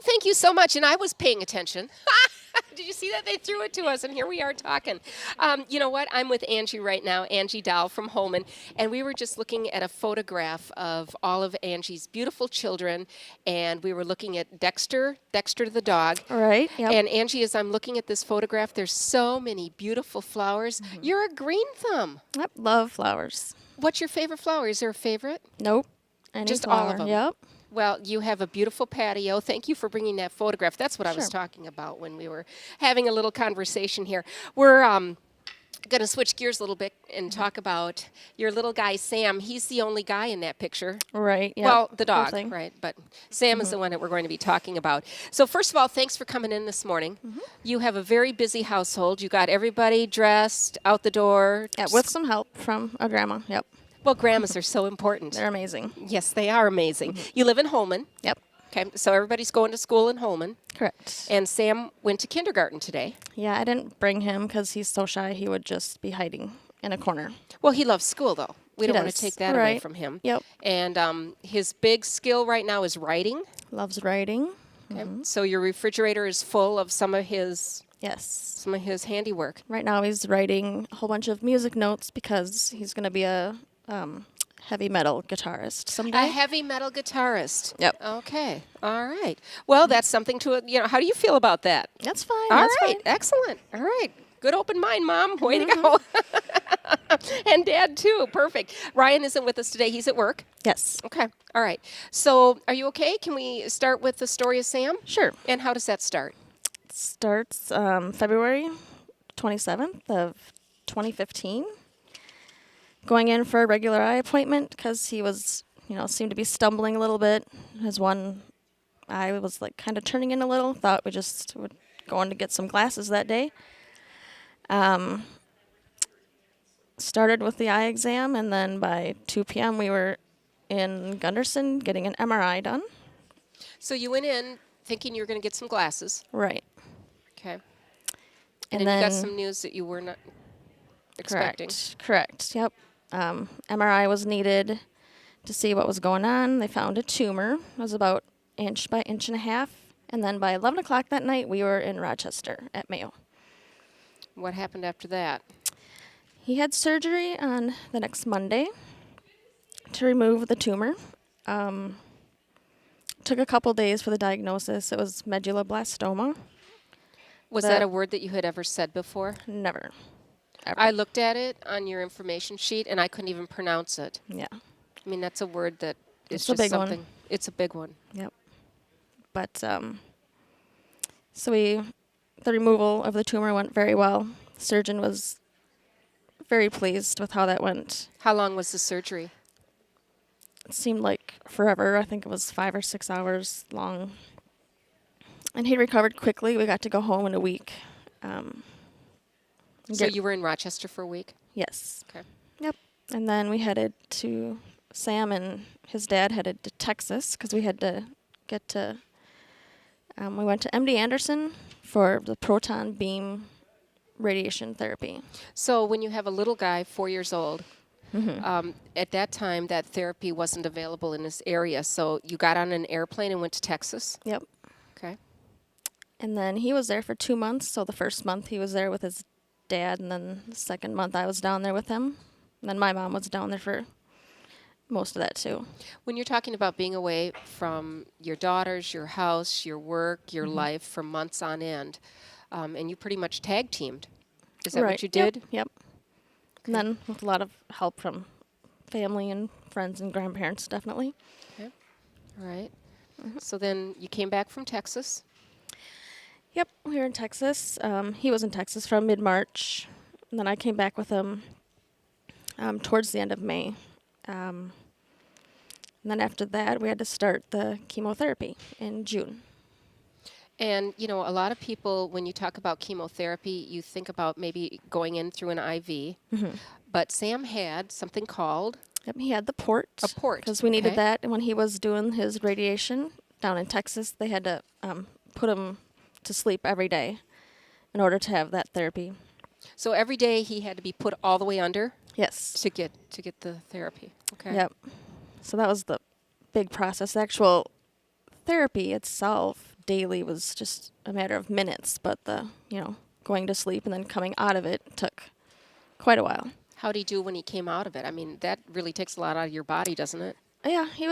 thank you so much. And I was paying attention. Did you see that? They threw it to us, and here we are talking. You know what? I'm with Angie right now, Angie Dahl from Holman, and we were just looking at a photograph of all of Angie's beautiful children, and we were looking at Dexter the dog. All right. Yep. And Angie, as I'm looking at this photograph, there's so many beautiful flowers. Mm-hmm. You're a green thumb. Yep. Love flowers. What's your favorite flower? Is there a favorite? Nope. Any Just flower. all of them? Yep. Well, you have a beautiful patio. Thank you for bringing that photograph. That's what I was Sure. talking about when we were having a little conversation here. We're going to switch gears a little bit and talk about your little guy, Sam. He's the only guy in that picture. Right. Yep. Well, the Whole dog, thing. right? But Sam is the one that we're going to be talking about. So first of all, thanks for coming in this morning. You have a very busy household. You got everybody dressed, out the door. Yeah, with some help from a grandma. Yep. Well, grandmas are so important. They're amazing. Yes, they are amazing. You live in Holman. Yep. Okay, so everybody's going to school in Holman. Correct. And Sam went to kindergarten today. Yeah, I didn't bring him because he's so shy. He would just be hiding in a corner. Well, he loves school, though. We He don't want does. to take that away Right. from him. Yep. And his big skill right now is writing. Loves writing. Okay? So your refrigerator is full of some of his Yes. handiwork. Right now he's writing a whole bunch of music notes because he's going to be a heavy metal guitarist someday. A heavy metal guitarist. Yep. Okay. All right. Well, that's something to, how do you feel about that? That's fine. All That's right. fine. Excellent. All right. Good open mind, Mom. Way to go. And Dad, too. Perfect. Ryan isn't with us today. He's at work. Yes. Okay. All right. So are you okay? Can we start with the story of Sam? Sure. And how does that start? It starts February 27th of 2015. Going in for a regular eye appointment because he was, seemed to be stumbling a little bit. His one eye was like kind of turning in a little. Thought we just would go in to get some glasses that day. Started with the eye exam, and then by 2 p.m. we were in Gunderson getting an MRI done. So you went in thinking you were going to get some glasses. Right. Okay. And then then you got some news that you were not expecting. Correct. Yep. MRI was needed to see what was going on. They found a tumor. It was about inch by inch and a half. And then by 11 o'clock that night, we were in Rochester at Mayo. What happened after that? He had surgery on the next Monday to remove the tumor. Took a couple days for the diagnosis. It was medulloblastoma. Was that a word that you had ever said before? Never. Ever. I looked at it on your information sheet, and I couldn't even pronounce it. Yeah. I mean, that's a word that is It's a just big something. one. It's a big one. Yep. But so the removal of the tumor went very well. The surgeon was very pleased with how that went. How long was the surgery? It seemed like forever. I think it was 5 or 6 hours long. And he recovered quickly. We got to go home in a week. So you were in Rochester for a week? Yes. Okay. Yep. And then we headed to, Sam and his dad headed to Texas because we had to get to, we went to MD Anderson for the proton beam radiation therapy. So when you have a little guy, 4 years old, at that time that therapy wasn't available in this area. So you got on an airplane and went to Texas? Yep. Okay. And then he was there for 2 months. So the first month he was there with his dad, and then the second month I was down there with him. And then my mom was down there for most of that too. When you're talking about being away from your daughters, your house, your work, your life for months on end, and you pretty much tag teamed. Is that what you did? Yep. And then with a lot of help from family and friends and grandparents, definitely. Okay. All right. So then you came back from Texas. Yep, we were in Texas. He was in Texas from mid-March. And then I came back with him towards the end of May. And then after that, we had to start the chemotherapy in June. And, a lot of people, when you talk about chemotherapy, you think about maybe going in through an IV. But Sam had something called? Yep, he had the port. A port. Because we needed that. And when he was doing his radiation down in Texas, they had to put him to sleep every day in order to have that therapy. So every day he had to be put all the way under? Yes. To get the therapy. Okay. Yep. So that was the big process. The actual therapy itself daily was just a matter of minutes, but going to sleep and then coming out of it took quite a while. How'd he do when he came out of it? I mean, that really takes a lot out of your body, doesn't it? Yeah, he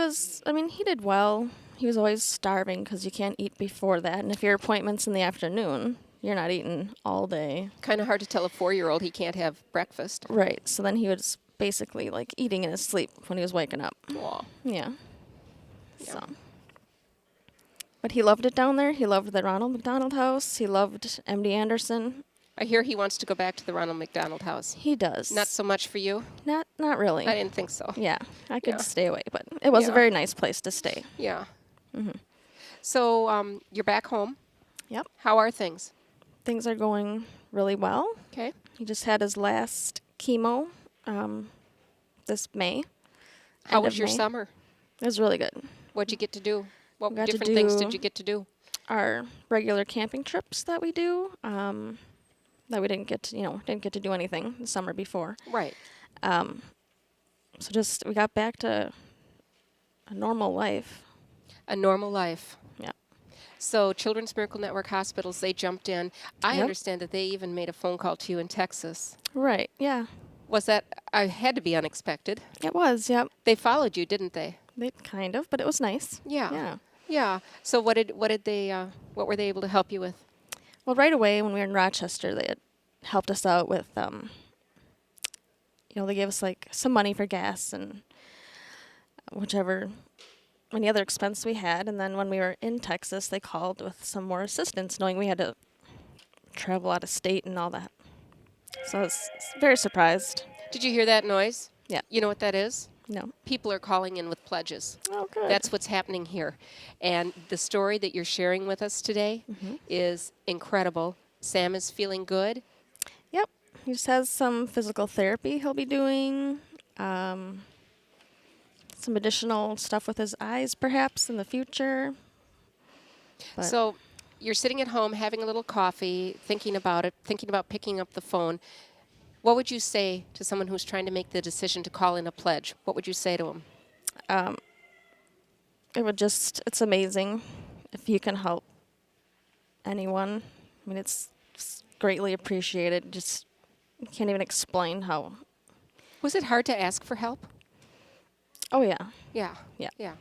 did well. He was always starving because you can't eat before that. And if your appointment's in the afternoon, you're not eating all day. Kind of hard to tell a 4-year-old he can't have breakfast. Right. So then he was basically like eating in his sleep when he was waking up. Aw. Yeah. Yeah. So. But he loved it down there. He loved the Ronald McDonald House. He loved MD Anderson. I hear he wants to go back to the Ronald McDonald House. He does. Not so much for you? Not really. I didn't think so. Yeah, I could Yeah. stay away, but it was Yeah. a very nice place to stay. Yeah. So you're back home. Yep. How are things? Things are going really well. Okay. He just had his last chemo this May. How end was of your May. summer? It was really good. What'd you get to do? What We got to different things do- did you get to do? Our regular camping trips that we do, that we didn't get to do anything the summer before. Right. So just we got back to a normal life. A normal life. Yeah. So Children's Miracle Network hospitals, they jumped in. I Yep. understand that they even made a phone call to you in Texas. Right. Yeah. Was that, I had to be unexpected. It was. Yep. They followed you, didn't they? They kind of, but it was nice. Yeah. Yeah. Yeah. So what were they able to help you with? Well, right away when we were in Rochester, they had helped us out with, they gave us like some money for gas and any other expense we had. And then when we were in Texas, they called with some more assistance, knowing we had to travel out of state and all that. So I was very surprised. Did you hear that noise? Yeah. You know what that is? No. People are calling in with pledges. Oh, good. That's what's happening here. And the story that you're sharing with us today is incredible. Sam is feeling good. Yep. He just has some physical therapy he'll be doing. Some additional stuff with his eyes, perhaps, in the future. But So you're sitting at home having a little coffee, thinking about it, thinking about picking up the phone. What would you say to someone who's trying to make the decision to call in a pledge? What would you say to them? it's amazing if you can help anyone. I mean, it's greatly appreciated. Just you can't even explain how. Was it hard to ask for help? Oh, yeah. Yeah. Yeah. Yeah.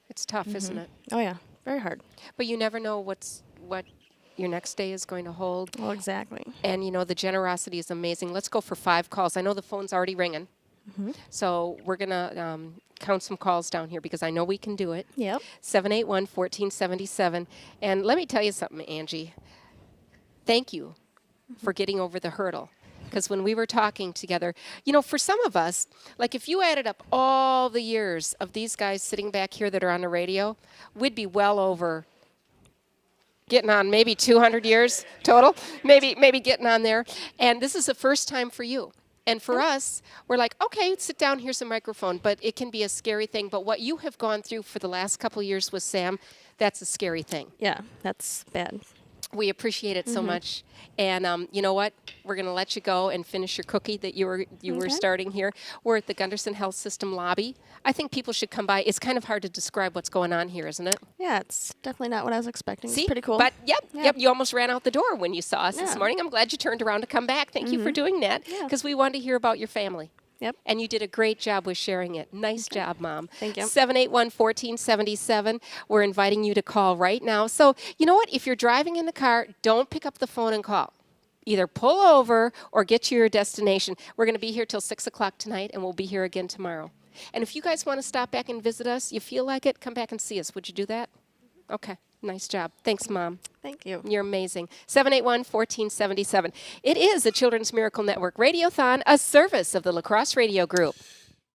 It's tough, isn't it? Oh, yeah. Very hard. But you never know what your next day is going to hold. Well, exactly. And, the generosity is amazing. Let's go for 5 calls. I know the phone's already ringing. So we're going to count some calls down here because I know we can do it. Yep. 781-1477. And let me tell you something, Angie. Thank you for getting over the hurdle. Because when we were talking together, for some of us, like if you added up all the years of these guys sitting back here that are on the radio, we'd be well over getting on maybe 200 years total, maybe getting on there. And this is the first time for you. And for us, we're like, okay, sit down, here's a microphone. But it can be a scary thing. But what you have gone through for the last couple years with Sam, that's a scary thing. Yeah, that's bad. We appreciate it so much. And you know what? We're going to let you go and finish your cookie that you were Okay. starting here. We're at the Gunderson Health System lobby. I think people should come by. It's kind of hard to describe what's going on here, isn't it? Yeah, it's definitely not what I was expecting. See? It's pretty cool. But yep, Yeah. you almost ran out the door when you saw us this Yeah. morning. I'm glad you turned around to come back. Thank you for doing that Yeah. because we wanted to hear about your family. Yep. And you did a great job with sharing it. Nice job, Mom. Thank you. 781-1477. We're inviting you to call right now. So, you know what? If you're driving in the car, don't pick up the phone and call. Either pull over or get to your destination. We're going to be here till 6 o'clock tonight, and we'll be here again tomorrow. And if you guys want to stop back and visit us, you feel like it, come back and see us. Would you do that? Okay. Nice job. Thanks, Mom. Thank you. You're amazing. 781-1477. It is a Children's Miracle Network Radiothon, a service of the La Crosse Radio Group.